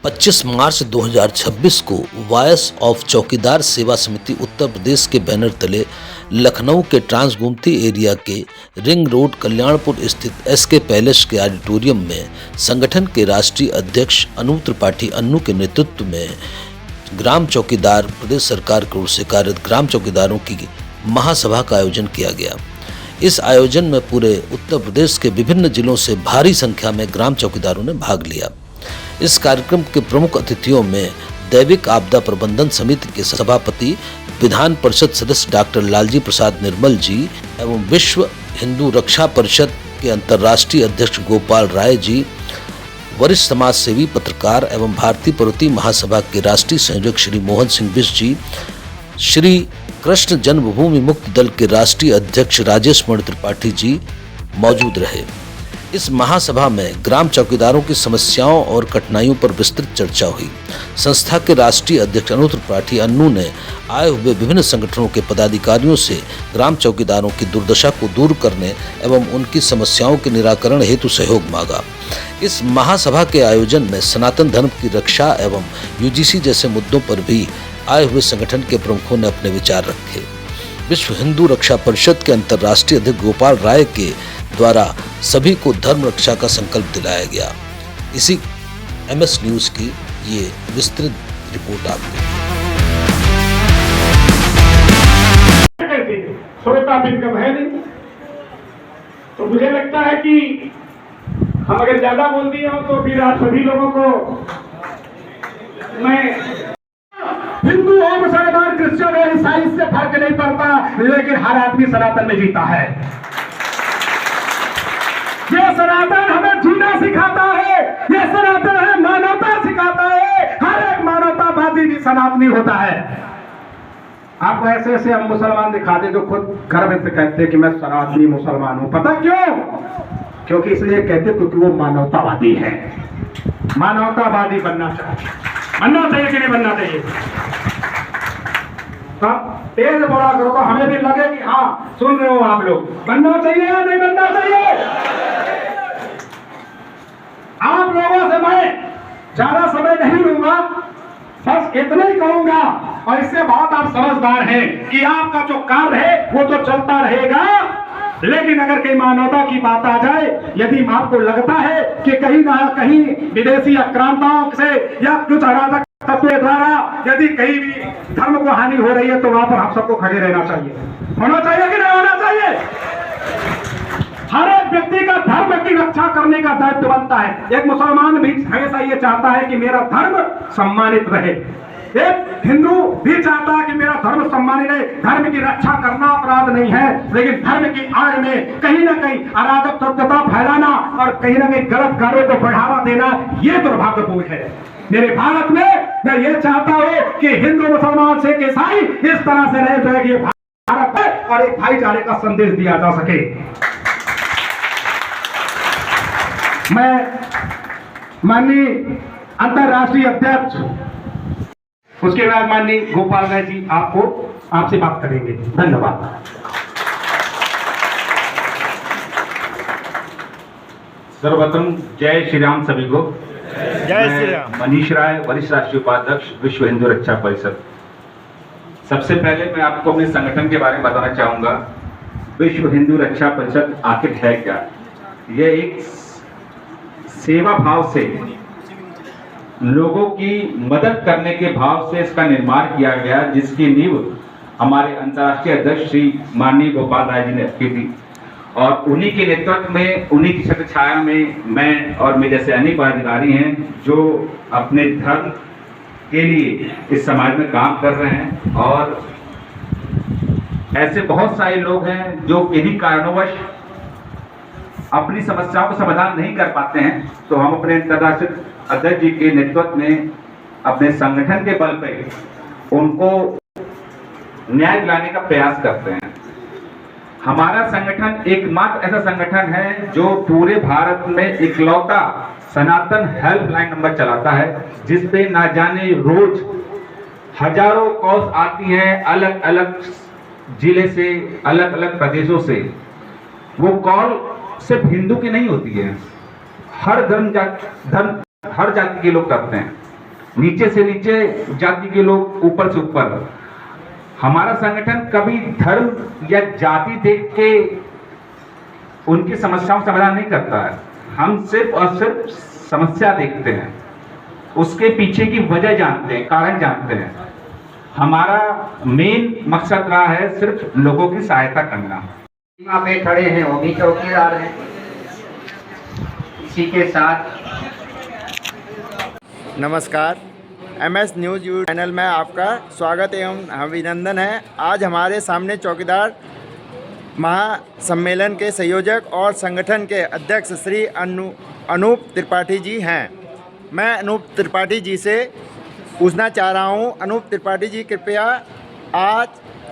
25 मार्च 2026 को voice of चौकीदार सेवा समिति उत्तर प्रदेश के बैनर तले लखनऊ के ट्रांस गोमती एरिया के रिंग रोड कल्याणपुर स्थित एसके पैलेस के ऑडिटोरियम में संगठन के राष्ट्रीय अध्यक्ष अनूप त्रिपाठी अन्नू के नेतृत्व में ग्राम चौकीदार प्रदेश सरकार की ओर से कार्यरत ग्राम चौकीदारों की महासभा का आयोजन किया गया। इस आयोजन में पूरे उत्तर प्रदेश के विभिन्न जिलों से भारी संख्या में ग्राम चौकीदारों ने भाग लिया। इस कार्यक्रम के प्रमुख अतिथियों में दैविक आपदा प्रबंधन समिति के सभापति विधान परिषद सदस्य डॉक्टर लालजी प्रसाद निर्मल जी एवं विश्व हिंदू रक्षा परिषद के अंतर्राष्ट्रीय अध्यक्ष गोपाल राय जी, वरिष्ठ समाज सेवी पत्रकार एवं भारतीय प्रवृत्ति महासभा के राष्ट्रीय संयोजक श्री मोहन सिंह बिष्ट जी, श्री कृष्ण जन्मभूमि मुक्ति दल के राष्ट्रीय अध्यक्ष राजेश मणि त्रिपाठी जी मौजूद रहे। इस महासभा में ग्राम चौकीदारों की समस्याओं और कठिनाइयों पर विस्तृत चर्चा हुई। संस्था के राष्ट्रीय अध्यक्ष अनूप त्रिपाठी अन्नू ने आए हुए विभिन्न संगठनों के पदाधिकारियों से ग्राम चौकीदारों की दुर्दशा को दूर करने एवं उनकी समस्याओं के निराकरण हेतु सहयोग मांगा। इस महासभा के आयोजन में सनातन धर्म की रक्षा एवं यूजीसी जैसे मुद्दों पर भी आए हुए संगठन के प्रमुखों ने अपने विचार रखे। विश्व हिंदू रक्षा परिषद के अंतर्राष्ट्रीय अध्यक्ष गोपाल राय के द्वारा सभी को धर्म रक्षा का संकल्प दिलाया गया। इसी एमएस न्यूज की ये विस्तृत रिपोर्ट आपको। श्रोता भी कम है नहीं, तो मुझे लगता है कि हम अगर ज्यादा बोल दिए हो तो फिर आप सभी लोगों को मैं हिंदू हो, मुसलमान, क्रिश्चियन हो, ईसाई से फर्क नहीं पड़ता, लेकिन हर आदमी सनातन में जीता है। ये सनातन हमें जीना सिखाता है, ये सनातन हमें मानवता सिखाता है। हर एक मानवतावादी भी सनातनी होता है। आपको ऐसे ऐसे हम मुसलमान दिखाते जो खुद गर्व से कहते हैं कि मैं सनातनी मुसलमान हूं। पता क्यों? क्योंकि इसलिए कहते क्योंकि वो मानवतावादी है। मानवतावादी बनना चाहिए कि नहीं बनना चाहिए? तेज बोला करो तो हमें भी लगे कि हाँ सुन रहे हो आप लोग। बनना चाहिए या नहीं बनना चाहिए? आप लोगों से मैं ज्यादा समय नहीं लूंगा, बस इतना ही कहूंगा और इससे बहुत आप समझदार हैं कि आपका जो कार्य है वो तो चलता रहेगा, लेकिन अगर कहीं मानवता की बात आ जाए, यदि आपको लगता है कि कहीं ना कहीं विदेशी आक्रांताओं से या कुछ अराजक तत्वों द्वारा यदि कहीं भी धर्म को हानि हो रही है तो वहां पर हम सबको खड़े रहना चाहिए। होना चाहिए कि नहीं होना चाहिए? हर एक व्यक्ति का धर्म की रक्षा करने का दायित्व बनता है। एक मुसलमान भी हमेशा ये चाहता है कि मेरा धर्म सम्मानित रहे, एक हिंदू भी चाहता है कि मेरा धर्म सम्मानित रहे। धर्म की रक्षा करना अपराध नहीं है, लेकिन धर्म की आड़ में कहीं ना कहीं अराजक तत्वता फैलाना और कहीं ना कहीं गलत कार्यों को बढ़ावा देना, ये दुर्भाग्यपूर्ण है। मेरे भारत में मैं ये चाहता हूं कि हिंदू, मुसलमान, सिख, ईसाई इस तरह से रहे जो ये भारत है और एक भाईचारे का संदेश दिया जा सके। मैं माननीय अंतर्राष्ट्रीय अध्यक्ष, उसके बाद माननीय गोपाल राय जी आपसे बात करेंगे। धन्यवाद। सर्वप्रथम जय श्री राम सभी को। जय श्री राम। मनीष राय, वरिष्ठ राष्ट्रीय उपाध्यक्ष, विश्व हिंदू रक्षा परिषद। सबसे पहले मैं आपको अपने संगठन के बारे में बताना चाहूंगा। विश्व हिंदू रक्षा परिषद आखिर है क्या? यह एक सेवा भाव से, लोगों की मदद करने के भाव से इसका निर्माण किया गया, जिसकी नींव हमारे अंतर्राष्ट्रीय अध्यक्ष श्री माननीय गोपाल राय जी ने रखी थी और उन्हीं के नेतृत्व में, उन्हीं की छत्र छाया में मैं और मेरे जैसे अनेक पदाधिकारी हैं जो अपने धर्म के लिए इस समाज में काम कर रहे हैं। और ऐसे बहुत सारे लोग हैं जो किन्हीं कारणवश अपनी समस्याओं का समाधान नहीं कर पाते हैं, तो हम अपने अंतर्राष्ट्रीय अध्यक्ष जी के नेतृत्व में अपने संगठन के बल पर उनको न्याय दिलाने का प्रयास करते हैं। हमारा संगठन एकमात्र ऐसा संगठन है जो पूरे भारत में इकलौता सनातन हेल्पलाइन नंबर चलाता है, जिस पे ना जाने रोज हजारों कॉल्स आती हैं अलग अलग जिले से, अलग अलग प्रदेशों से। वो कॉल सिर्फ हिंदू की नहीं होती है, हर जाति के लोग करते हैं। नीचे से नीचे जाति के लोग ऊपर से ऊपर। हमारा संगठन कभी धर्म या जाति देख के उनकी समस्याओं का समाधान नहीं करता है। हम सिर्फ और सिर्फ समस्या देखते हैं, उसके पीछे की वजह जानते हैं, कारण जानते हैं। हमारा मेन मकसद रहा है सिर्फ लोगों की सहायता करना। सीमा पे खड़े हैं वो भी चौकीदार हैं। इसी के साथ नमस्कार, MS न्यूज़ यूट्यूब चैनल में आपका स्वागत एवं अभिनंदन है। आज हमारे सामने चौकीदार महासम्मेलन के संयोजक और संगठन के अध्यक्ष श्री अनूप त्रिपाठी जी हैं। मैं अनूप त्रिपाठी जी से पूछना चाह रहा हूं, अनूप त्रिपाठी जी कृपया आज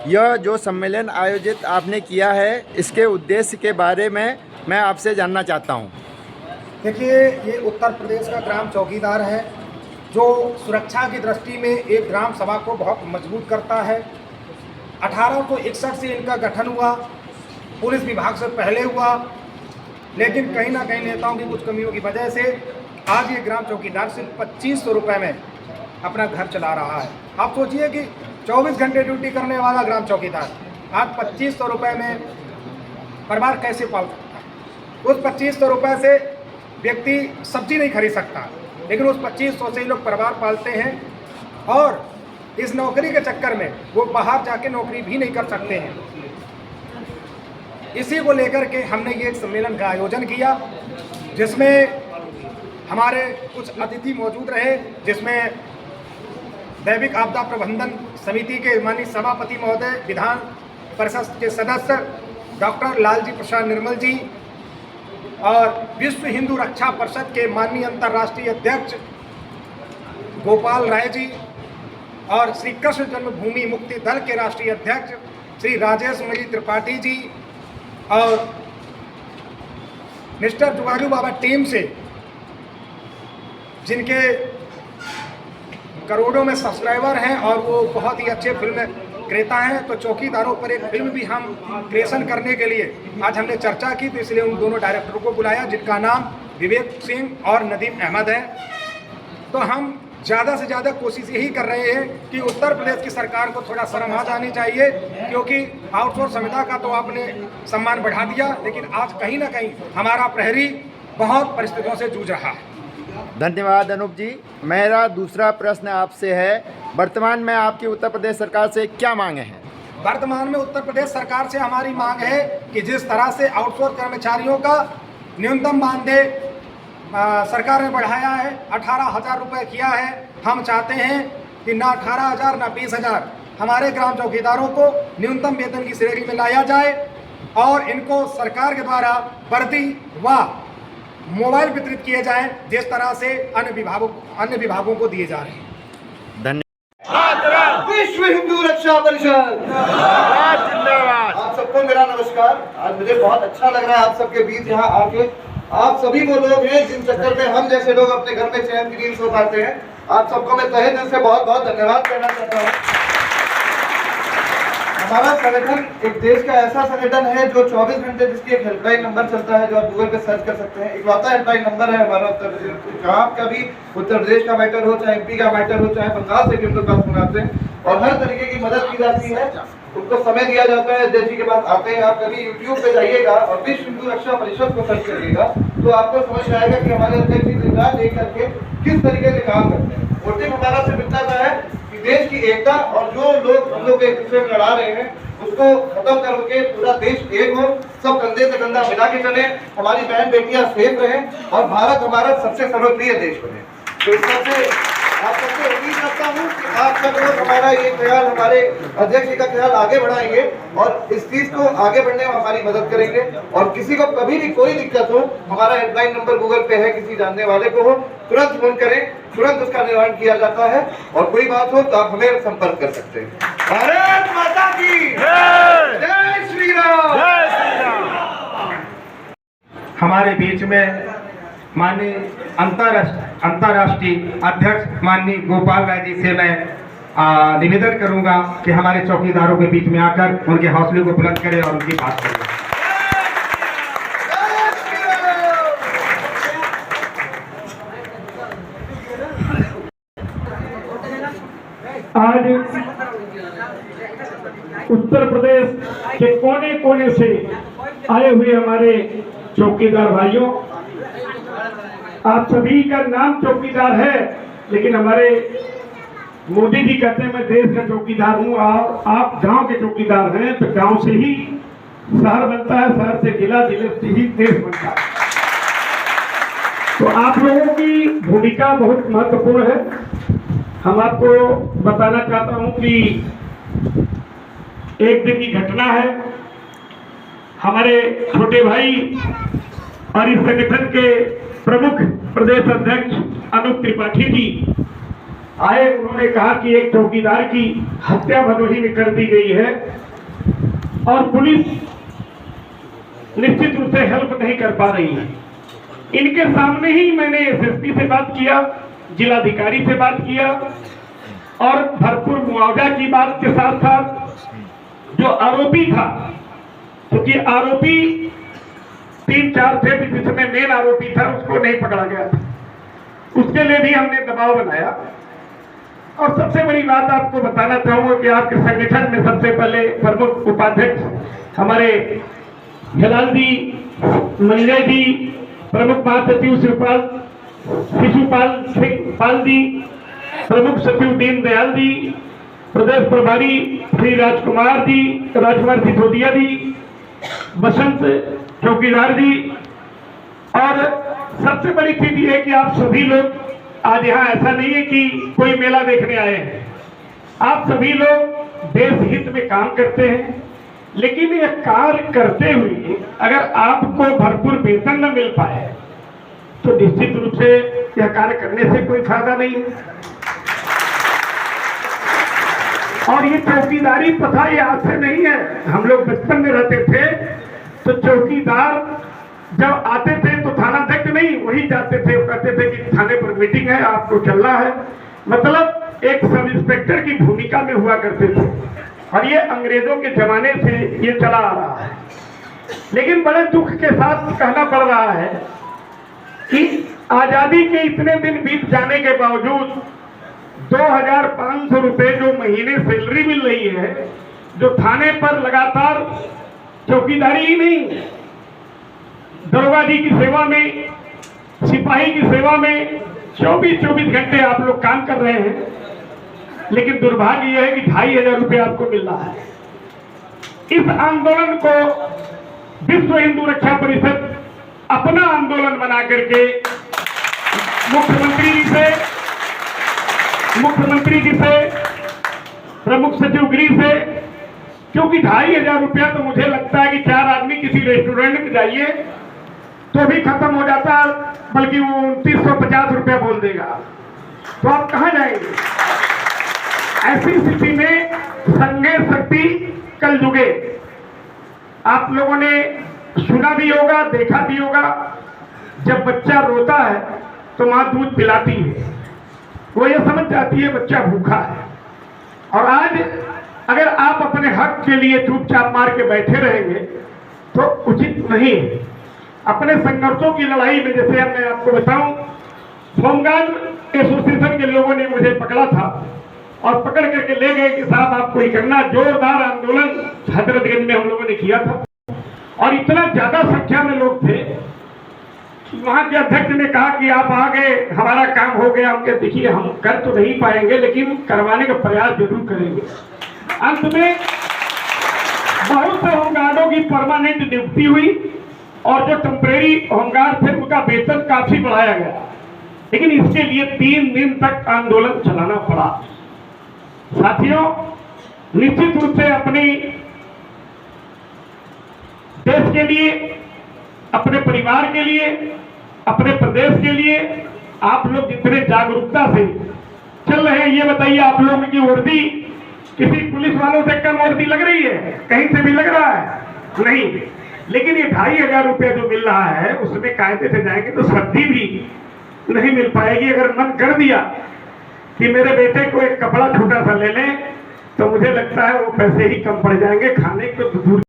यह जो सम्मेलन आयोजित आपने किया है इसके उद्देश्य के बारे में मैं आपसे जानना चाहता हूं। देखिए, ये उत्तर प्रदेश का ग्राम चौकीदार है जो सुरक्षा की दृष्टि में एक ग्राम सभा को बहुत मजबूत करता है। 1861 से इनका गठन हुआ, पुलिस विभाग से पहले हुआ, लेकिन कहीं ना कहीं नेताओं की कुछ कमियों की वजह से आज ये ग्राम चौकीदार सिर्फ 2500 रुपये में अपना घर चला रहा है। आप सोचिए कि 24 घंटे ड्यूटी करने वाला ग्राम चौकीदार आज 2500 रुपये में परिवार कैसे पाल सकता है। उस 2500 रुपये से व्यक्ति सब्जी नहीं खरीद सकता, लेकिन उस 2500 से ही लोग परिवार पालते हैं और इस नौकरी के चक्कर में वो बाहर जाके नौकरी भी नहीं कर सकते हैं। इसी को लेकर के हमने ये एक सम्मेलन का आयोजन किया जिसमें हमारे कुछ अतिथि मौजूद रहे, जिसमें दैविक आपदा प्रबंधन समिति के माननीय सभापति महोदय, विधान परिषद के सदस्य डॉक्टर लालजी प्रसाद निर्मल जी और विश्व हिंदू रक्षा परिषद के माननीय अंतर्राष्ट्रीय अध्यक्ष गोपाल राय जी और श्री कृष्ण जन्मभूमि मुक्ति दल के राष्ट्रीय अध्यक्ष श्री राजेश मणि त्रिपाठी जी और मिस्टर जुगाड़ू बाबा टीम से, जिनके करोड़ों में सब्सक्राइबर हैं और वो बहुत ही अच्छे फिल्म क्रेता हैं। तो चौकीदारों पर एक फिल्म भी हम क्रिएशन करने के लिए आज हमने चर्चा की, तो इसलिए उन दोनों डायरेक्टरों को बुलाया जिनका नाम विवेक सिंह और नदीम अहमद है। तो हम ज़्यादा से ज़्यादा कोशिश यही कर रहे हैं कि उत्तर प्रदेश की सरकार को थोड़ा शर्म आ जानी चाहिए, क्योंकि आउटसोर्स संविदा का तो आपने सम्मान बढ़ा दिया, लेकिन आज कहीं ना कहीं हमारा प्रहरी बहुत परिस्थितियों से जूझ रहा है। धन्यवाद अनूप जी। मेरा दूसरा प्रश्न आपसे है, वर्तमान में आपकी उत्तर प्रदेश सरकार से क्या मांगे हैं? वर्तमान में उत्तर प्रदेश सरकार से हमारी मांग है कि जिस तरह से आउटसोर्स कर्मचारियों का न्यूनतम मानदेय सरकार ने बढ़ाया है, 18,000 रुपये किया है, हम चाहते हैं कि ना 18,000 ना 20,000 हमारे ग्राम चौकीदारों को न्यूनतम वेतन की श्रेणी में लाया जाए और इनको सरकार के द्वारा वर्दी व मोबाइल वितरित किए जाएं जिस तरह से अन्य विभागों को दिए जा रहे हैं। धन्यवाद। विश्व हिंदू रक्षा परिषद जिंदाबाद। आप सबको मेरा नमस्कार। आज मुझे बहुत अच्छा लग रहा है आप सबके बीच यहाँ आके। आप सभी वो लोग हैं जिन चक्कर में हम जैसे लोग अपने घर में चैन की नींद सो पाते हैं। आप सबको मैं तहे दिल से बहुत बहुत धन्यवाद करना चाहता हूँ। हमारा संगठन एक देश का ऐसा संगठन है जो 24 घंटे जिसकी एक हेल्पलाइन नंबर चलता है, जो आप गूगल पे सर्च कर सकते हैं। इकलौता हेल्पलाइन नंबर है हमारा उत्तर प्रदेश। जहाँ का भी उत्तर प्रदेश का मैटर हो, चाहे MP का मैटर हो, चाहे बंगाल से भी हम लोग बात सुनाते हैं और हर तरीके की मदद की जाती है। उनको समय दिया जाता है, अध्यक्ष जी के पास आते हैं। आप कभी YouTube पे जाइएगा और विश्व हिंदू रक्षा परिषद को सर्च करिएगा तो आपको समझ में आएगा कि हमारे अध्यक्ष जी दिन रात एक करके किस तरीके से काम करते हैं। मोटिव हमारा सिर्फ इतना सा है कि देश की एकता और जो लोग हम लोग एक दूसरे में लड़ा रहे हैं उसको खत्म करके पूरा देश एक हो, सब कंधे से कंधा मिला के चले, हमारी बहन बेटियां सेफ रहें और भारत हमारा सबसे सर्वप्रिय देश बने। तो इस तरह से आप सबसे उम्मीद करता हूँ कि आप सब लोग हमारा ये ख्याल, हमारे अध्यक्ष जी का ख्याल आगे बढ़ाएंगे और इस चीज को आगे बढ़ने में हमारी मदद करेंगे। और किसी को कभी भी कोई दिक्कत हो, हमारा हेल्पलाइन नंबर गूगल पे है, किसी जानने वाले को हो तुरंत फोन करें, तुरंत उसका निवारण किया जाता है। और कोई बात हो तो आप हमें संपर्क कर सकते हैं। भारत माता की जय श्री राम। हमारे बीच में माननीय अंतर्राष्ट्रीय अध्यक्ष माननीय गोपाल राय जी से मैं निवेदन करूंगा कि हमारे चौकीदारों के बीच में आकर उनके हौसले को बुलंद करें और उनकी बात करें। आज उत्तर प्रदेश के कोने कोने से आए हुए हमारे चौकीदार भाइयों, आप सभी का नाम चौकीदार है, लेकिन हमारे मोदी जी कहते हैं मैं देश का चौकीदार हूँ और आप गांव के चौकीदार हैं। तो गांव से ही शहर बनता है, शहर से जिला, जिले से ही देश बनता है। तो आप लोगों की भूमिका बहुत महत्वपूर्ण है। हम आपको बताना चाहता हूं कि एक दिन की घटना है। हमारे छोटे भाई और इस संगठन के प्रमुख प्रदेश अध्यक्ष अनूप त्रिपाठी जी आए। उन्होंने कहा कि एक चौकीदार की हत्या भदोही में कर दी गई है और पुलिस निश्चित रूप से हेल्प नहीं कर पा रही है। इनके सामने ही मैंने एसएसपी से बात किया, जिलाधिकारी से बात किया और भरपूर मुआवजा की बात के साथ साथ जो आरोपी था, क्योंकि आरोपी 3-4 थे, जिसमें मेन आरोपी था उसको नहीं पकड़ा गया था, उसके लिए भी हमने दबाव बनाया। और सबसे बड़ी बात आपको बताना चाहूंगा कि आपके संगठन में सबसे पहले प्रमुख उपाध्यक्ष हमारे हिलाल जी, मंजय जी, प्रमुख महासचिव शिशुपाल सिंह पाल जी, प्रमुख सचिव दीनदयाल जी, प्रदेश प्रभारी श्री राजकुमार सिसोदिया जी, बसंत चौकीदार जी, और सबसे बड़ी चीज ये है कि आप सभी लोग आज यहाँ, ऐसा नहीं है कि कोई मेला देखने आए हैं, आप सभी लोग देश हित में काम करते हैं। लेकिन ये कार्य करते हुए अगर आपको भरपूर वेतन न मिल पाए तो निश्चित रूप से यह कार्य करने से कोई फायदा नहीं है। और ये चौकीदारी प्रथा ये आज से नहीं है। हम लोग बचपन में रहते थे तो चौकीदार जब आते थे तो थानाध्यक्ष नहीं, वही जाते थे, वो कहते थे कि थाने पर मीटिंग है, आपको चलना है, मतलब एक सब इंस्पेक्टर की भूमिका में हुआ करते थे। और ये अंग्रेजों के जमाने से ये चला आ रहा है। लेकिन बड़े दुख के साथ कहना पड़ रहा है कि आजादी के इतने दिन बीत जाने के बावजूद 2500 रुपए जो महीने सैलरी मिल रही है, जो थाने पर लगातार चौकीदारी ही नहीं, दरोगा जी की सेवा में, सिपाही की सेवा में 24 घंटे आप लोग काम कर रहे हैं, लेकिन दुर्भाग्य यह है कि 2500 रुपये आपको मिल रहा है। इस आंदोलन को विश्व हिंदू रक्षा परिषद अपना आंदोलन बना करके मुख्यमंत्री जी से, प्रमुख सचिव गृह से, क्योंकि 2500 रुपया तो मुझे लगता है कि 4 आदमी किसी रेस्टोरेंट में जाइए तो भी खत्म हो जाता, बल्कि वो 2950 रुपया बोल देगा, तो आप कहां जाएंगे? ऐसी स्थिति में संघे शक्ति कल जुगे। आप लोगों ने सुना भी होगा, देखा भी होगा, जब बच्चा रोता है तो मां दूध पिलाती है, वो ये समझ जाती है बच्चा भूखा है। और आज अगर आप अपने हक के लिए चुपचाप मार के बैठे रहेंगे तो उचित नहीं है। अपने संघर्षों की लड़ाई में, जैसे मैं आपको बताऊं, होमगार्ड एसोसिएशन के लोगों ने मुझे पकड़ा था और पकड़ करके ले गए कि साहब आपको ही करना। जोरदार आंदोलन हजरतगंज में हम लोगों ने किया था और इतना ज्यादा संख्या में लोग थे, वहां के अध्यक्ष ने कहा कि आप आ गए, हमारा काम हो गया। हम कहते देखिए हम कर तो नहीं पाएंगे, लेकिन करवाने का प्रयास जरूर करेंगे। अंत में बहुत से होमगार्डों की परमानेंट नियुक्ति हुई और जो टेम्परेरी होमगार्ड थे उनका वेतन काफी बढ़ाया गया, लेकिन इसके लिए 3 दिन तक आंदोलन चलाना पड़ा। साथियों, निश्चित रूप से अपनी देश के लिए, अपने परिवार के लिए, अपने प्रदेश के लिए आप लोग जितने जागरूकता से चल रहे हैं, ये बताइए आप लोगों की वर्दी किसी पुलिस वालों से कम वर्दी लग रही है? कहीं से भी लग रहा है? नहीं। लेकिन ये 2500 रुपया जो मिल रहा है उसमें कायदे से जाएंगे तो सब्जी भी नहीं मिल पाएगी। अगर मन कर दिया कि मेरे बेटे को एक कपड़ा छोटा सा ले लें तो मुझे लगता है वो पैसे ही कम पड़ जाएंगे, खाने को तो दूर।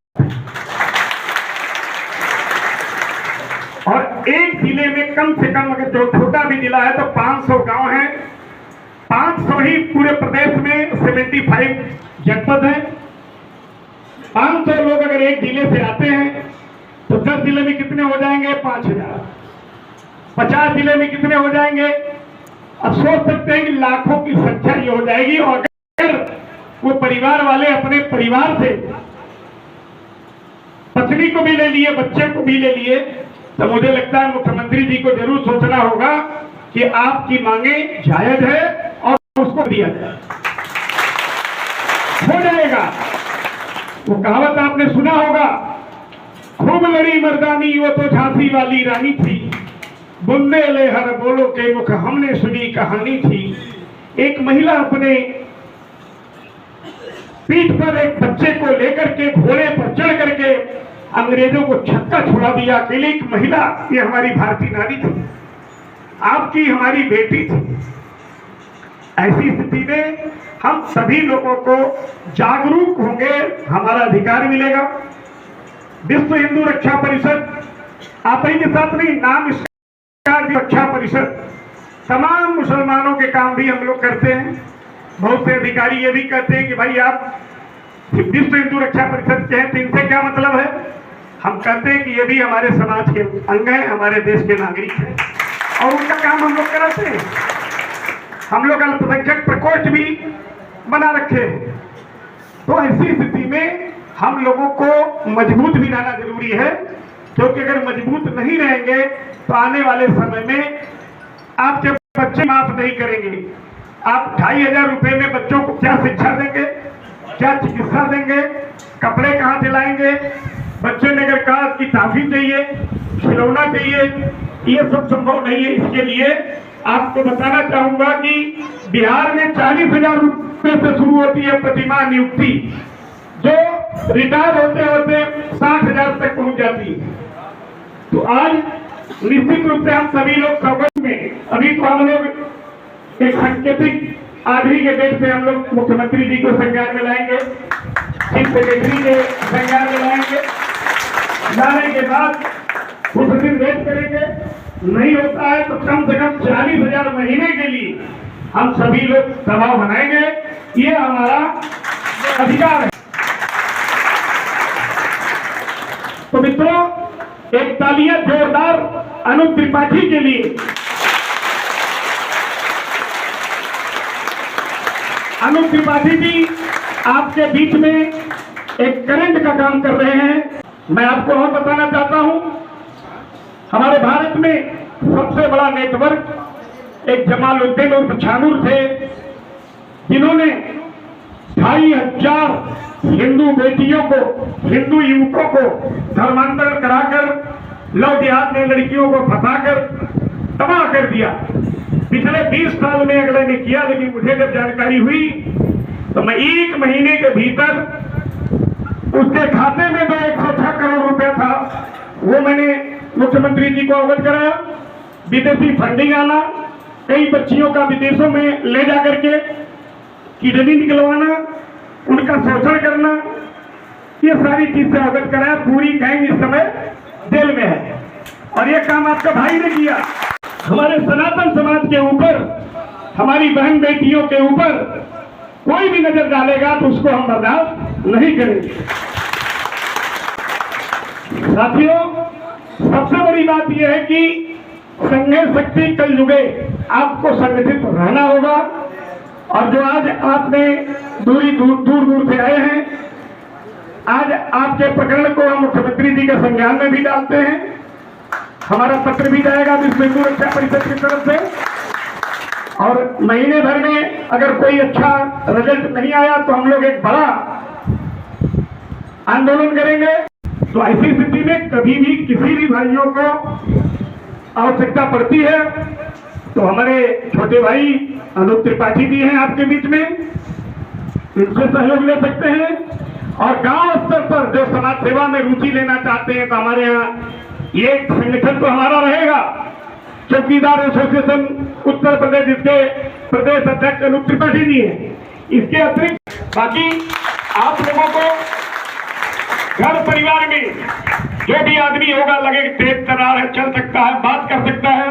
और एक जिले में कम से कम, अगर जो छोटा भी जिला है तो 500 गांव है, 500 ही पूरे प्रदेश में 75 जनपद है। 500 लोग अगर एक जिले से आते हैं तो 10 जिले में कितने हो जाएंगे? 5000। 50 जिले में कितने हो जाएंगे? अब सोच सकते हैं कि लाखों की संख्या ये हो जाएगी। और अगर वो परिवार वाले अपने परिवार से पत्नी को भी ले लिए, बच्चे को भी ले लिए, तो मुझे लगता है मुख्यमंत्री जी को जरूर सोचना होगा कि आपकी मांगे जायज है और उसको दिया जाए। हो जाएगा। वो कहावत आपने सुना होगा, खूब लड़ी मर्दानी वो तो झांसी वाली रानी थी, बुंदे ले हर बोलो के मुख हमने सुनी कहानी थी। एक महिला अपने पीठ पर एक बच्चे को लेकर के घोड़े पर चढ़ करके अंग्रेजों को छक्का छुड़ा दिया। अकेली एक महिला, ये हमारी भारतीय नारी थी, आपकी हमारी बेटी थी। ऐसी स्थिति में हम सभी लोगों को जागरूक होंगे, हमारा अधिकार मिलेगा। विश्व हिंदू रक्षा परिषद आप ही के साथ नहीं, नाम इसका रक्षा परिषद, तमाम मुसलमानों के काम भी हम लोग करते हैं। बहुत से अधिकारी ये भी कहते हैं कि भाई आप विश्व हिंदू रक्षा परिषद के हैं तो इनसे क्या मतलब है? हम कहते हैं कि ये भी हमारे समाज के अंग हैं, हमारे देश के नागरिक हैं और उनका काम हम लोग कराते हैं। हम लोग अल्पसंख्यक प्रकोष्ठ भी बना रखे हैं। तो ऐसी स्थिति में हम लोगों को मजबूत भी रहना जरूरी है, क्योंकि अगर मजबूत नहीं रहेंगे तो आने वाले समय में आपके बच्चे माफ नहीं करेंगे। आप 2500 रुपए में बच्चों को क्या शिक्षा देंगे, क्या चिकित्सा देंगे, कपड़े कहाँ दिलाएंगे? बच्चे ने अगर कहा कि टॉफी चाहिए, खिलौना चाहिए, ये सब संभव नहीं है। इसके लिए आपको बताना चाहूंगा कि बिहार में 40,000 रुपए से शुरू होती है प्रतिमाह नियुक्ति, जो रिटायर होते होते 60,000 तक पहुंच जाती है। तो आज निश्चित रूप से हम सभी लोग सौगंध में, अभी तो हम लोग एक सांकेतिक आज ही के डेट से हम लोग मुख्यमंत्री जी को संज्ञान में लाएंगे, चीफ सेक्रेटरी के संज्ञान में लाएंगे। लाने के बाद कुछ दिन वेट करेंगे, नहीं होता है तो कम से कम 40,000 महीने के लिए हम सभी लोग दबाव बनाएंगे। ये हमारा अधिकार है। तो मित्रों, एक तालियां जोरदार अनूप त्रिपाठी के लिए। अनूप त्रिपाठी जी आपके बीच में एक करंट का काम कर रहे हैं। मैं आपको और बताना चाहता हूं, हमारे भारत में सबसे बड़ा नेटवर्क एक जमालुद्दीन उर्फ छानूर थे, जिन्होंने 2,500 हिंदू बेटियों को, हिंदू युवकों को धर्मांतरण कराकर लव जिहाद में लड़कियों को फंसाकर तबाह कर दिया। पिछले 20 साल में अगले ने किया, लेकिन मुझे जब जानकारी हुई तो मैं 1 महीने के भीतर उसके खाते में जो 106 करोड़ रुपया था वो मैंने मुख्यमंत्री जी को अवगत कराया। विदेशी फंडिंग आना, कई बच्चियों का विदेशों में ले जाकर के किडनी निकलवाना, उनका शोषण करना, ये सारी चीज से अवगत कराया। पूरी गैंग इस समय जेल में है और ये काम आपका भाई ने किया। हमारे सनातन समाज के ऊपर, हमारी बहन बेटियों के ऊपर कोई भी नजर डालेगा तो उसको हम बर्दाश्त नहीं करेंगे। साथियों, सबसे बड़ी बात यह है कि संघे शक्ति कल युगे आपको संगठित रहना होगा। और जो आज आपने दूर दूर से आए हैं, आज आपके प्रकरण को हम मुख्यमंत्री जी के संज्ञान में भी डालते हैं। हमारा पत्र भी जाएगा विश्व हिंदू रक्षा परिषद की तरफ से, और महीने भर में अगर कोई अच्छा रिजल्ट नहीं आया तो हम लोग एक बड़ा आंदोलन करेंगे। तो ऐसी स्थिति में कभी भी किसी भी भाइयों को आवश्यकता पड़ती है तो हमारे छोटे भाई अनूप त्रिपाठी जी हैं आपके बीच में, इनसे सहयोग ले सकते हैं। और गांव स्तर पर जो समाज सेवा में रुचि लेना चाहते हैं तो हमारे यहाँ ये संगठन तो हमारा रहेगा, चौकीदार एसोसिएशन उत्तर प्रदेश, जिसके प्रदेश अध्यक्ष अनूप त्रिपाठी जी हैं। इसके अतिरिक्त बाकी आप लोगों को घर परिवार में जो भी आदमी होगा, लगे तेज तर्रार है, चल सकता है, बात कर सकता है,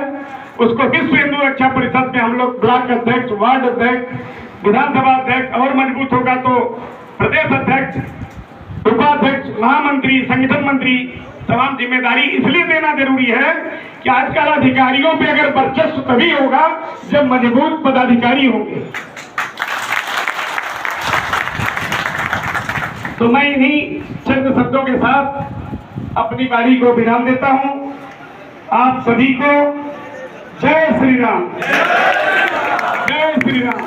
उसको विश्व हिंदू रक्षा परिषद में हम लोग ब्लॉक अध्यक्ष, वार्ड अध्यक्ष, विधानसभा अध्यक्ष और मजबूत होगा तो प्रदेश अध्यक्ष, उपाध्यक्ष, महामंत्री, संगठन मंत्री, तमाम जिम्मेदारी इसलिए देना जरूरी है कि आजकल अधिकारियों पे अगर वर्चस्व तभी होगा जब मजबूत पदाधिकारी होंगे। तो मैं इन्हीं चंद शब्दों के साथ अपनी बारी को विराम देता हूं। आप सभी को जय श्री राम, जय श्री राम।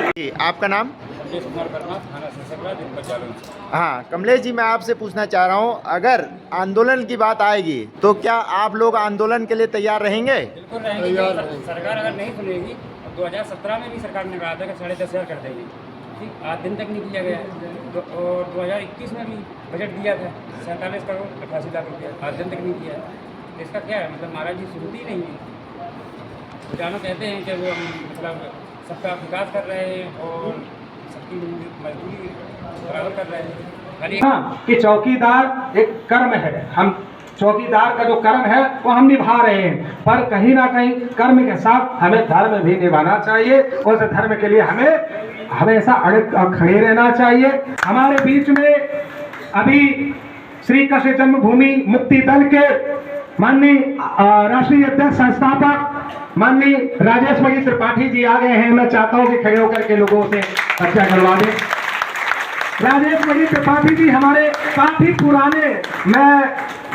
जी, आपका नाम? हाँ कमलेश जी, मैं आपसे पूछना चाह रहा हूँ, अगर आंदोलन की बात आएगी तो क्या आप लोग आंदोलन के लिए तैयार रहेंगे? बिल्कुल रहेंगे। सरकार अगर नहीं सुनेगी, 2017 में भी सरकार ने कहा था कि 10,500 कर देंगे, ठीक, आज दिन तक नहीं किया गया है। और 2021 में भी बजट दिया था 47 करोड़ 88 लाख रुपया, आज दिन तक नहीं किया है। इसका क्या है मतलब? महाराज जी सुनती ही नहीं है। जानो कहते हैं कि वो हम मतलब सबका विकास कर रहे हैं और सबकी मजदूरी बराबर कर रहे हैं। खाली हाँ, कि चौकीदार एक कर्म है, हम चौकीदार का जो कर्म है वो हम निभा रहे हैं, पर कहीं ना कहीं कर्म के साथ हमें धर्म भी निभाना चाहिए और उस धर्म के लिए हमें हमेशा अड़ग खड़े रहना चाहिए। हमारे बीच में अभी श्री कृष्ण जन्मभूमि मुक्ति दल के माननीय राष्ट्रीय अध्यक्ष संस्थापक माननीय राजेश मणि त्रिपाठी जी आ गए हैं। मैं चाहता हूं कि खड़े होकर के लोगों से चर्चा करवा दें। राजेश मणि त्रिपाठी जी हमारे काफी पुराने, मैं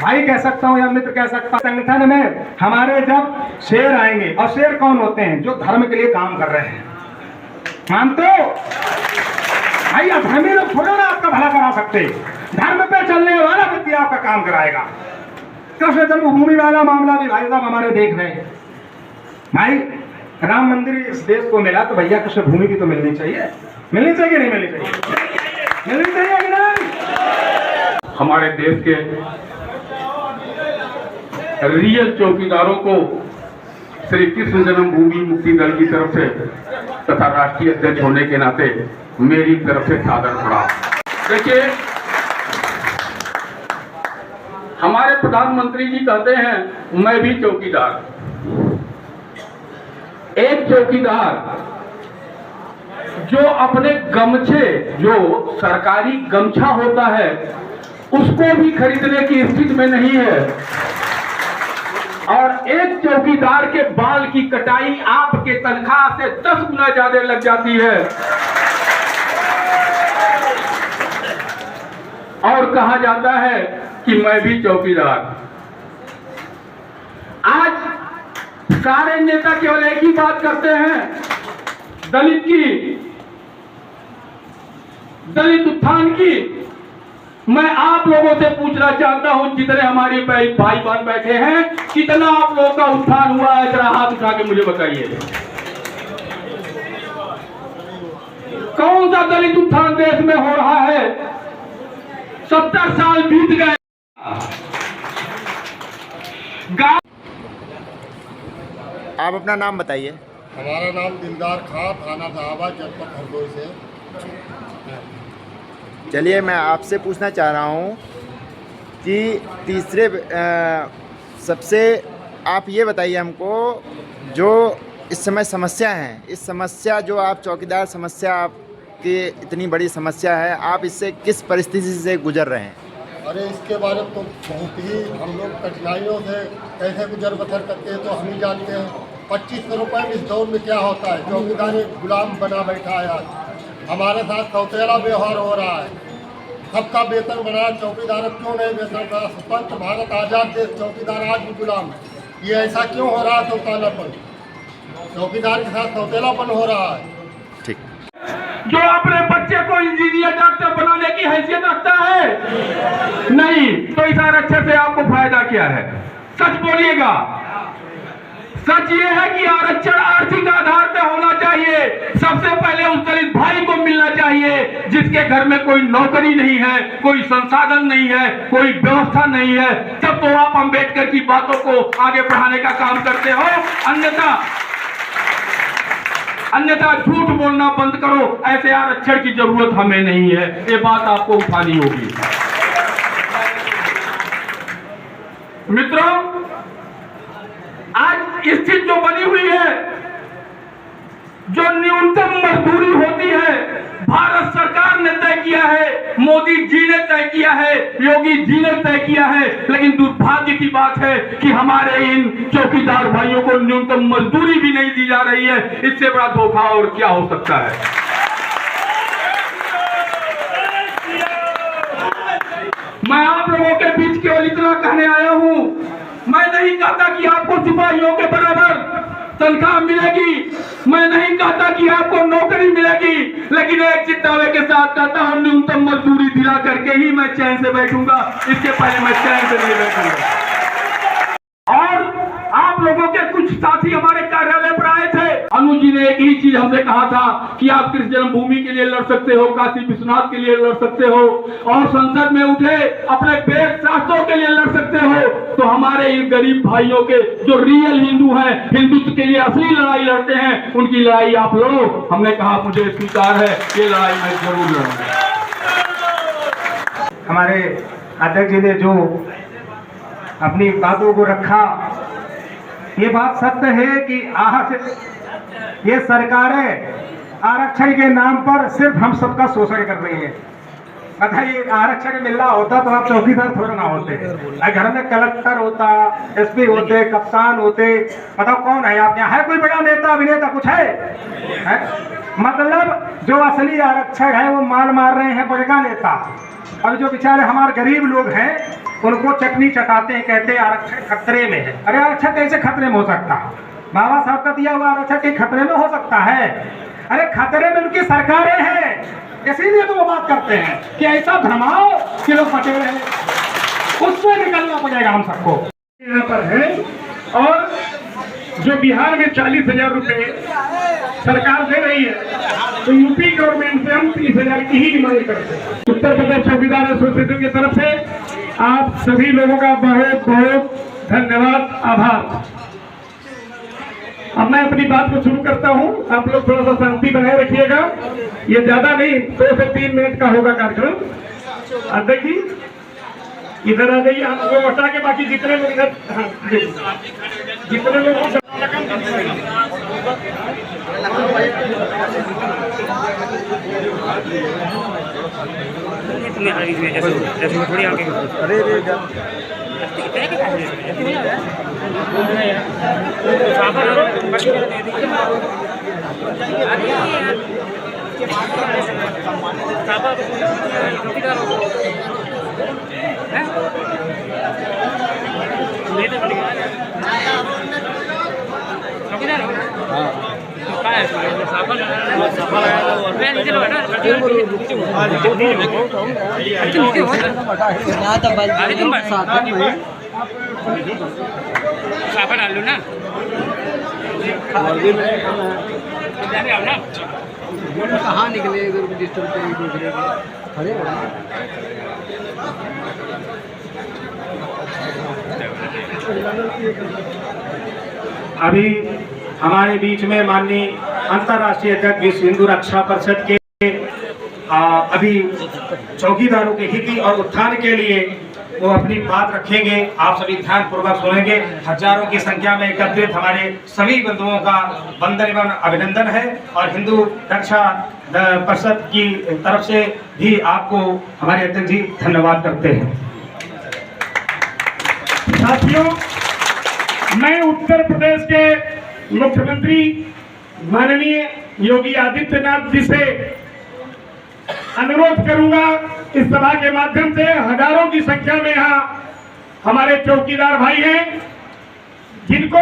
भाई कह सकता हूं या मित्र कह सकता हूं, संगठन में हमारे जब शेर आएंगे, और शेर कौन होते हैं? जो धर्म के लिए काम कर रहे हैं। मानते हो भाई? अधर्मी लोग थोड़ा ना आपका भला करा सकते, धर्म पे चलने वाला व्यक्ति आपका काम कराएगा। कृष्ण जन्मभूमि वाला मामला भी भाई साहब हमारे देख रहे हैं। भाई राम मंदिर इस देश को मिला तो भैया कृष्ण भूमि भी तो मिलनी चाहिए, मिलनी चाहिए नहीं मिलनी चाहिए? मिलनी चाहिए कि नहीं? हमारे देश के रियल चौकीदारों को श्री कृष्ण जन्मभूमि मुक्ति दल की तरफ से तथा राष्ट्रीय अध्यक्ष होने के नाते मेरी तरफ से सादर प्रणाम। देखिए, हमारे प्रधानमंत्री जी कहते हैं मैं भी चौकीदार। एक चौकीदार जो अपने गमछे, जो सरकारी गमछा होता है, उसको भी खरीदने की स्थिति में नहीं है, और एक चौकीदार के बाल की कटाई आपके तनख्वाह से 10 गुना ज्यादा लग जाती है। और कहा जाता है कि मैं भी चौकीदार। आज सारे नेता केवल एक ही बात करते हैं, दलित की, दलित उत्थान की। मैं आप लोगों से पूछना चाहता हूं, जितने हमारे भाई बहन बैठे हैं, कितना आप लोगों का उत्थान हुआ है? जरा हाथ उठा के मुझे बताइए। कौन सा दलित उत्थान देश में हो रहा है? 70 साल बीत गए। आप अपना नाम बताइए। हमारा नाम दिलदार खां, थाना साहबा, जनपद हरदोई से। चलिए, मैं आपसे पूछना चाह रहा हूँ कि तीसरे सबसे आप ये बताइए हमको, जो इस समय समस्या है, इस समस्या जो आप चौकीदार समस्या आपकी इतनी बड़ी समस्या है, आप इससे किस परिस्थिति से गुजर रहे हैं? अरे इसके बारे में तो बहुत ही हम लोग कठिनाइयों से कैसे गुजर बसर करते हैं तो हम ही जानते हैं। 25 रुपये में इस दौर में क्या होता है? चौकीदार एक गुलाम बना बैठा है। आज हमारे साथ सौतेला व्यवहार हो रहा है। सबका वेतन बढ़ा, चौकीदार क्यों नहीं वेतन बढ़ा? स्वतंत्र भारत आज़ाद देश, चौकीदार आज भी गुलाम है। ये ऐसा क्यों हो रहा है? सौतेलापन, चौकीदार के साथ सौतेलापन हो रहा है। ठीक। जो अपने बच्चे को इंजीनियर डॉक्टर बनाने की हैसियत रखता है नहीं, तो इस आरक्षण से आपको फायदा क्या है? सच बोलिएगा। सच ये है कि आरक्षण आर्थिक आधार पर होना चाहिए। सबसे पहले उस दलित भाई को मिलना चाहिए जिसके घर में कोई नौकरी नहीं है, कोई संसाधन नहीं है, कोई व्यवस्था नहीं है। तब तो आप अंबेडकर की बातों को आगे बढ़ाने का काम करते हो। अन्यथा झूठ बोलना बंद करो। ऐसे आरक्षण की जरूरत हमें नहीं है, ये बात आपको उठानी होगी। मित्रों, आज स्थिति जो बनी हुई है, जो न्यूनतम मजदूरी होती है, भारत सरकार ने तय किया है, मोदी जी ने तय किया है, योगी जी ने तय किया है, लेकिन दुर्भाग्य की बात है कि हमारे इन चौकीदार भाइयों को न्यूनतम मजदूरी भी नहीं दी जा रही है। इससे बड़ा धोखा और क्या हो सकता है। मैं आप लोगों के बीच केवल इतना कहने आया हूं, मैं नहीं कहता कि आपको सिपाहियों के बराबर तनख्वाह मिलेगी, मैं नहीं कहता कि आपको नौकरी मिलेगी, लेकिन एक चितावे के साथ कहता हूं न्यूनतम मजदूरी दिला करके ही मैं चैन से बैठूंगा, इसके पहले मैं चैन से नहीं बैठूंगा। और आप लोगों के कुछ साथी हमारे कार्यालय पर आए थे, अनुज जी ने एक ही चीज हमसे कहा था कि आप कृष्ण जन्मभूमि के लिए लड़ सकते हो, काशी विश्वनाथ के लिए लड़ सकते हो, और संसद में उठे अपने वेद शास्त्रों के लिए लड़ सकते हो। तो हमारे इन गरीब भाइयों के जो रियल हिंदू हैं, हिंदुत्व के लिए असली लड़ाई लड़ते हैं, उनकी लड़ाई आप लड़ो। हमने कहा मुझे स्वीकार है, ये लड़ाई मैं जरूर लड़ूंगा। हमारे अध्यक्ष जी ने जो अपनी बातों को रखा, ये बात सत्य है कि आज ये सरकारें आरक्षण के नाम पर सिर्फ हम सबका शोषण कर रही है। बताइए, आरक्षण मिल रहा होता तो आप चौकीदार थोड़ा ना होते, घर में कलेक्टर होता, एसपी होते, कप्तान होते, बताओ कौन है आप यहाँ? है कोई बड़ा नेता अभिनेता कुछ है? मतलब जो असली आरक्षण है वो माल मार रहे हैं बड़का नेता, और जो बेचारे हमारे गरीब लोग हैं उनको चटनी चटाते हैं, कहते हैं आरक्षण खतरे में है। अरे आरक्षण कैसे खतरे में हो सकता है? बाबा साहब का दिया हुआ आरक्षण के खतरे में हो सकता है? अरे खतरे में उनकी सरकारें हैं, इसीलिए तो वो बात करते हैं कि ऐसा भ्रमाओ कि लोग फटे रहे, उससे निकलना पड़ेगा हम सबको। यहाँ पर है, और जो बिहार में 40,000 रुपए सरकार दे रही है, तो यूपी गवर्नमेंट से हम 30,000 की ही डिमांड करते हैं। उत्तर प्रदेश चौकीदार एसोसिएशन की तरफ से आप सभी लोगों का बहुत बहुत धन्यवाद, आभार। अब मैं अपनी बात को शुरू करता हूं, आप लोग थोड़ा सा शांति बनाए रखिएगा, ये ज्यादा नहीं, 2 से 3 मिनट का होगा कार्यक्रम। अध्यक्ष जी इधर आ जाइए, आप लोग हटा के बाकी जितने लोग इधर, जितने लोग थोड़ी आगे डाल लो ना, कहाँ निकले इधर डिस्टर्ब खड़े अभी हमारे बीच में माननीय अंतर्राष्ट्रीय अध्यक्ष विश्व हिंदू रक्षा परिषद के अभी चौकीदारों के हित और उत्थान के लिए वो अपनी बात रखेंगे। आप सभी ध्यान पूर्वक सुनेंगे। हजारों की संख्या में एकत्रित हमारे सभी बंधुओं का वंदन एवं अभिनंदन है, और हिंदू रक्षा परिषद की तरफ से भी आपको हमारे अध्यक्ष जी धन्यवाद करते हैं। साथियों, मैं उत्तर प्रदेश के मुख्यमंत्री माननीय योगी आदित्यनाथ जी से अनुरोध करूंगा, इस सभा के माध्यम से हजारों की संख्या में यहाँ हमारे चौकीदार भाई हैं जिनको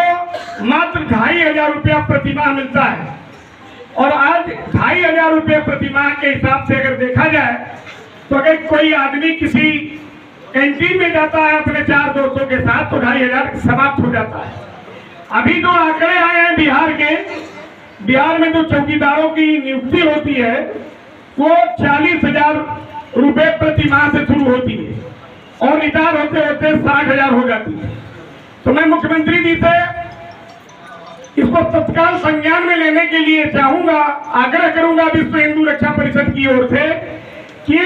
मात्र 2,500 रुपया प्रतिमाह मिलता है, और आज 2,500 रुपये प्रतिमाह के हिसाब से अगर देखा जाए तो अगर कोई आदमी किसी कैंटीन में जाता है अपने 4 दोस्तों के साथ तो 2,500 समाप्त हो जाता है। अभी जो आंकड़े आए हैं बिहार के, बिहार में जो चौकीदारों की नियुक्ति होती है वो 40,000 रुपए प्रति माह से शुरू होती है और रिटायर होते होते 60,000 हो जाती है। तो मैं मुख्यमंत्री जी से इसको तत्काल संज्ञान में लेने के लिए चाहूंगा, आग्रह करूंगा विश्व हिंदू रक्षा परिषद की ओर से कि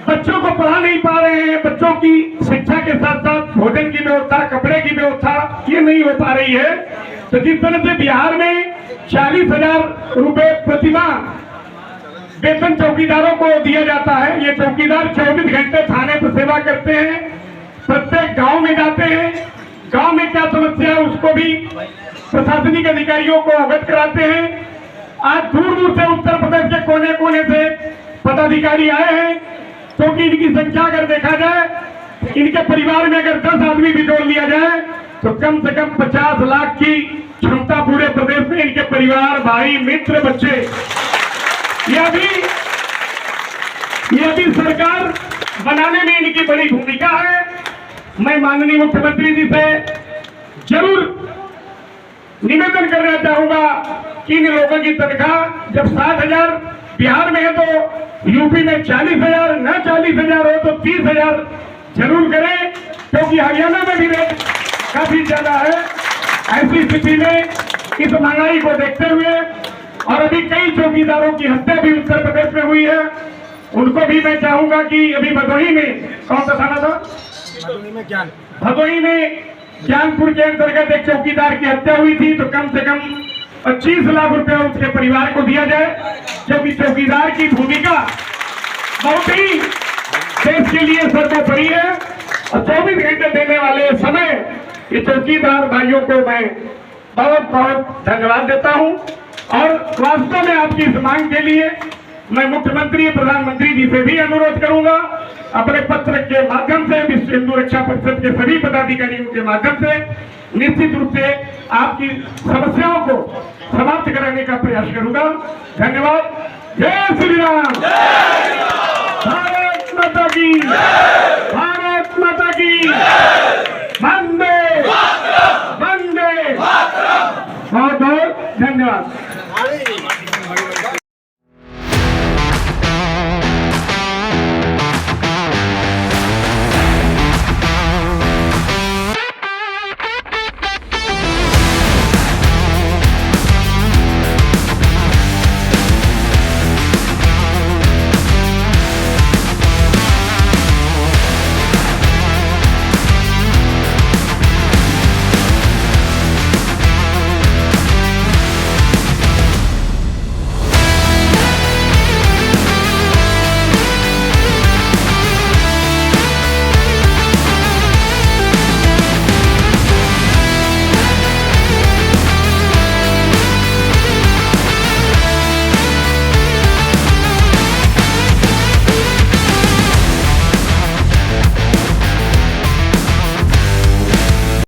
बच्चों को पढ़ा नहीं पा रहे हैं, बच्चों की शिक्षा के साथ साथ भोजन की व्यवस्था, कपड़े की व्यवस्था ये नहीं हो पा रही है। तो जिस तरह से बिहार में 40,000 रुपए प्रतिमाह वेतन चौकीदारों को दिया जाता है, ये चौकीदार 24 घंटे थाने पर सेवा करते हैं, प्रत्येक गांव में जाते हैं, गांव में क्या समस्या है उसको भी प्रशासनिक अधिकारियों को अवगत कराते हैं। आज दूर दूर से उत्तर प्रदेश के कोने कोने से पदाधिकारी आए हैं, क्योंकि इनकी संख्या अगर देखा जाए, इनके परिवार में अगर 10 आदमी भी जोड़ लिया जाए तो कम से कम 50 लाख की क्षमता पूरे प्रदेश में इनके परिवार, भाई, मित्र, बच्चे, यह भी सरकार बनाने में इनकी बड़ी भूमिका है। मैं माननीय मुख्यमंत्री जी से जरूर निवेदन करना चाहूंगा कि इन लोगों की तनख्वाह जब 60,000 बिहार में है तो यूपी में 40,000, न 40,000 हो तो 30,000 जरूर करें, क्योंकि हरियाणा में भी रेट काफी ज्यादा है। ऐसी स्थिति में इस महंगाई को देखते हुए और अभी कई चौकीदारों की हत्या भी उत्तर प्रदेश में हुई है, उनको भी मैं चाहूंगा कि अभी भदोही में, कौन सा थाना था, भदोही में ज्ञानपुर के अंतर्गत एक चौकीदार की हत्या हुई थी, तो कम से कम 25 लाख रुपया उसके परिवार को दिया जाए, क्योंकि चौकीदार की भूमिका बहुत ही देश के लिए सर्वोपरि है। और 24 घंटे देने वाले समय ये चौकीदार भाइयों को मैं बहुत बहुत धन्यवाद देता हूं। और वास्तव में आपकी इस मांग के लिए मैं मुख्यमंत्री, प्रधानमंत्री जी से भी अनुरोध करूंगा, अपने पत्र के माध्यम से, विश्व हिंदू रक्षा परिषद के सभी पदाधिकारियों के माध्यम से निश्चित रूप से आपकी समस्याओं को समाप्त कराने का प्रयास करूंगा। धन्यवाद। जय श्री राम। भारत माता की।